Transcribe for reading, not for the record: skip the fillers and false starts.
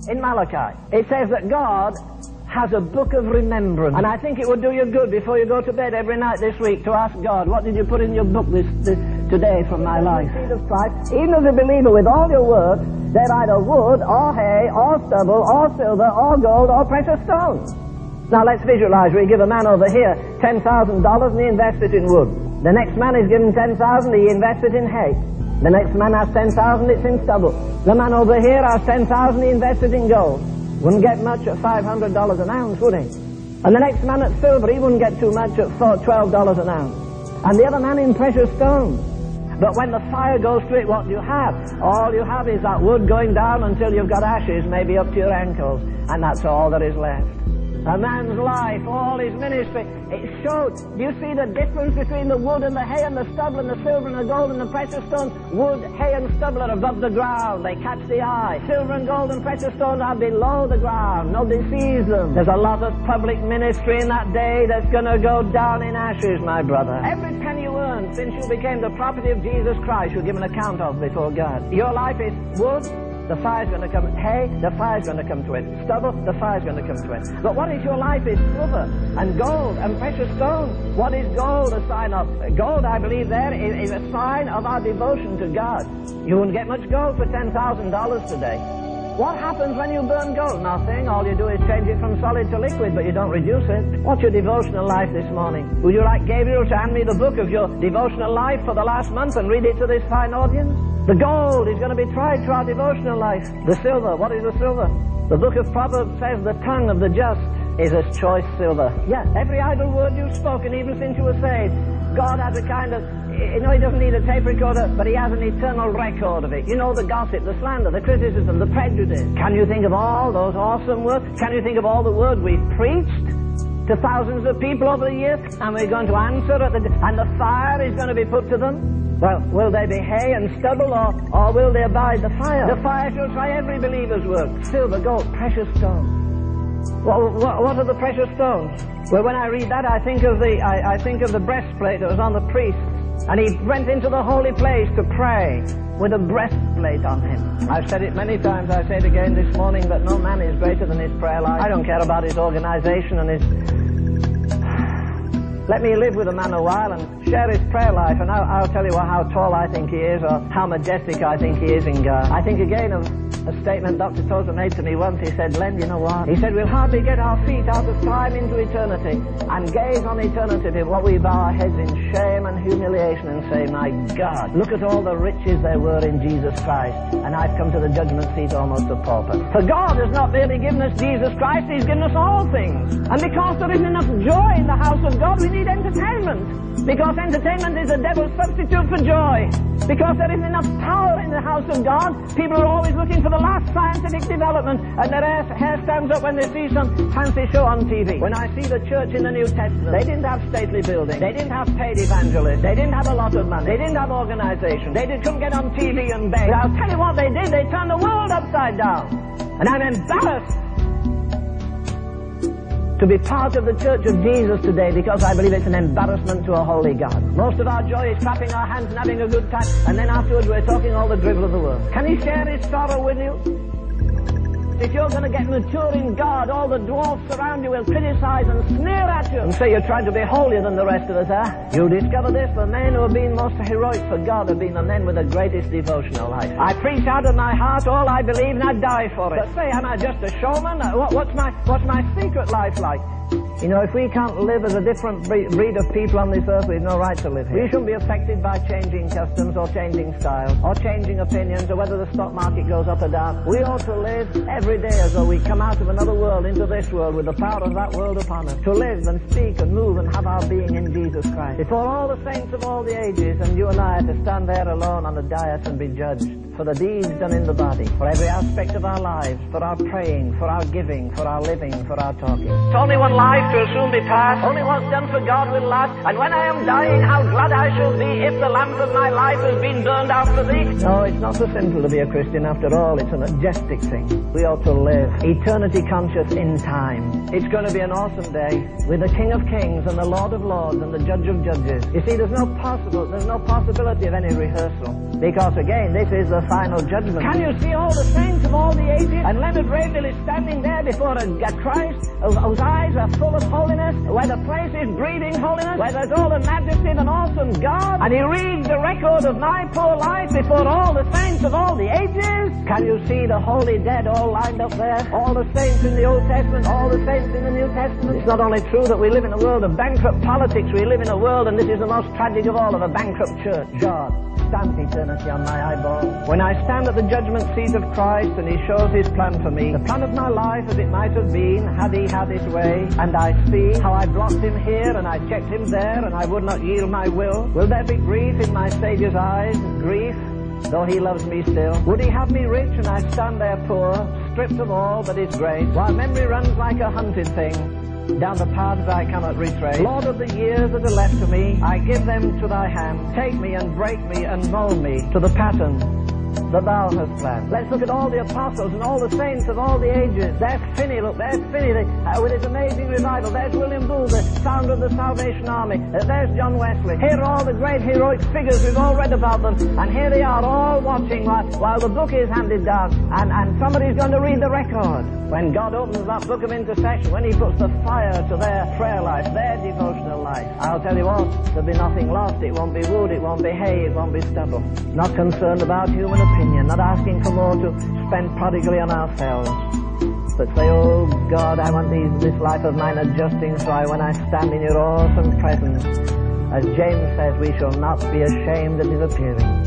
in Malachi. It says that God has a book of remembrance. And I think it would do you good before you go to bed every night this week to ask God, what did you put in your book today from my life? Seed of Christ, even as a believer with all your works, they're either wood or hay or stubble or silver or gold or precious stones. Now let's visualize. We give a man over here $10,000 and he invests it in wood. The next man is given $10,000, he invests it in hay. The next man has $10,000, it's in stubble. The man over here has $10,000, he invests it in gold. Wouldn't get much at $500 an ounce, would he? And the next man at silver, he wouldn't get too much at $12 an ounce. And the other man in precious stones. But when the fire goes to it, what do you have? All you have is that wood going down until you've got ashes, maybe up to your ankles. And that's all that is left. A man's life, all his ministry, it showed. Do you see the difference between the wood and the hay and the stubble and the silver and the gold and the precious stones? Wood, hay and stubble are above the ground. They catch the eye. Silver and gold and precious stones are below the ground. Nobody sees them. There's a lot of public ministry in that day that's going to go down in ashes, my brother. Every penny you earn since you became the property of Jesus Christ, you'll give an account of before God. Your life is wood. The fire's going to come. Hay, the fire's going to come to it. Stubble, the fire's going to come to it. But what is your life is silver and gold and precious stones. What is gold a sign of? Gold, I believe there, is a sign of our devotion to God. You wouldn't get much gold for $10,000 today. What happens when you burn gold? Nothing. All you do is change it from solid to liquid, but you don't reduce it. What's your devotional life this morning? Would you like Gabriel to hand me the book of your devotional life for the last month and read it to this fine audience? The gold is going to be tried to our devotional life. The silver, what is the silver? The book of Proverbs says the tongue of the just is as choice silver. Yeah, every idle word you've spoken, even since you were saved, God has a kind of, he doesn't need a tape recorder, but he has an eternal record of it. You know, the gossip, the slander, the criticism, the prejudice. Can you think of all those awesome words? Can you think of all the words we've preached to thousands of people over the years? And we're going to answer and the fire is going to be put to them. Well, will they be hay and stubble, or will they abide the fire? The fire shall try every believer's work. Silver, gold, precious stones. What are the precious stones? Well, when I read that, I think of the breastplate that was on the priest. And he went into the holy place to pray with a breastplate on him. I've said it many times, I say it again this morning, that no man is greater than his prayer life. I don't care about his organization and his... Let me live with a man a while and share his prayer life, and I'll tell you how tall I think he is, or how majestic I think he is in God. I think again of a statement Dr. Tozer made to me once. He said, Len, you know what? He said, we'll hardly get our feet out of time into eternity and gaze on eternity before we bow our heads in shame and humiliation and say, my God, look at all the riches there were in Jesus Christ, and I've come to the judgment seat almost a pauper. For God has not merely given us Jesus Christ, he's given us all things. And because there isn't enough joy in the house of God, we need entertainment. Because entertainment is a devil's substitute for joy. Because there isn't enough power in the house of God, people are always looking for the last scientific development, and their hair stands up when they see some fancy show on TV. When I see the church in the New Testament, they didn't have stately buildings, they didn't have paid evangelists, they didn't have a lot of money, they didn't have organization, they couldn't get on TV and beg. But I'll tell you what they did, they turned the world upside down. And I'm embarrassed to be part of the Church of Jesus today, because I believe it's an embarrassment to a holy God. Most of our joy is clapping our hands and having a good time, and then afterwards we're talking all the drivel of the world. Can he share his sorrow with you? If you're going to get mature in God, all the dwarfs around you will criticize and sneer at you and say you're trying to be holier than the rest of us, huh? You'll discover this: the men who have been most heroic for God have been the men with the greatest devotional life. I preach out of my heart all I believe, and I die for it. But say, am I just a showman? What's my secret life like? You know, if we can't live as a different breed of people on this earth, we've no right to live here. We shouldn't be affected by changing customs or changing styles or changing opinions or whether the stock market goes up or down. We ought to live every day as though we come out of another world into this world with the power of that world upon us. To live and speak and move and have our being in Jesus Christ. Before all the saints of all the ages, and you and I are to stand there alone on the dais and be judged for the deeds done in the body, for every aspect of our lives, for our praying, for our giving, for our living, for our talking. It's only one life will soon be past. Only what's done for God will last. And when I am dying, how glad I shall be if the lamp of my life has been burned out for thee. No, it's not so simple to be a Christian after all. It's a majestic thing. We ought to live eternity conscious in time. It's going to be an awesome day with the King of Kings and the Lord of Lords and the Judge of Judges. You see, there's no possibility of any rehearsal, because again, this is the final judgment. Can you see all the saints of all the ages? And Leonard Ravenhill is standing there before a Christ whose eyes are full of holiness, where the place is breathing holiness, where there's all the majesty of an awesome God, and he reads the record of my poor life before all the saints of all the ages. Can you see the holy dead all lined up there? All the saints in the Old Testament, all the saints in the New Testament. It's not only true that we live in a world of bankrupt politics, we live in a world, and this is the most tragic of all, of a bankrupt church. God stamp eternity on my eyeball. When I stand at the judgment seat of Christ and he shows his plan for me, the plan of my life as it might have been had he had his way, and I see how I blocked him here and I checked him there and I would not yield my will there be grief in my Saviour's eyes? Grief, though he loves me still? Would he have me rich and I stand there poor, stripped of all but his grace, while memory runs like a hunted thing down the paths I cannot retrace? Lord of the years that are left to me, I give them to thy hand. Take me and break me and mold me to the pattern that thou hast planned. Let's look at all the apostles and all the saints of all the ages. There's Finney, look, there's Finney with his amazing revival. There's William Booth, the founder of the Salvation Army. There's John Wesley. Here are all the great heroic figures, we've all read about them, and here they are all watching while the book is handed down, and somebody's going to read the record. When God opens that book of intercession, when he puts the fire to their prayer life, their devotional life, I'll tell you what, there'll be nothing lost. It won't be wood, it won't be hay, it won't be stubble. Not concerned about human opinion, not asking for more to spend prodigally on ourselves, but say, oh God, I want this life of mine adjusting so when I stand in your awesome presence, as James says, we shall not be ashamed of his appearing.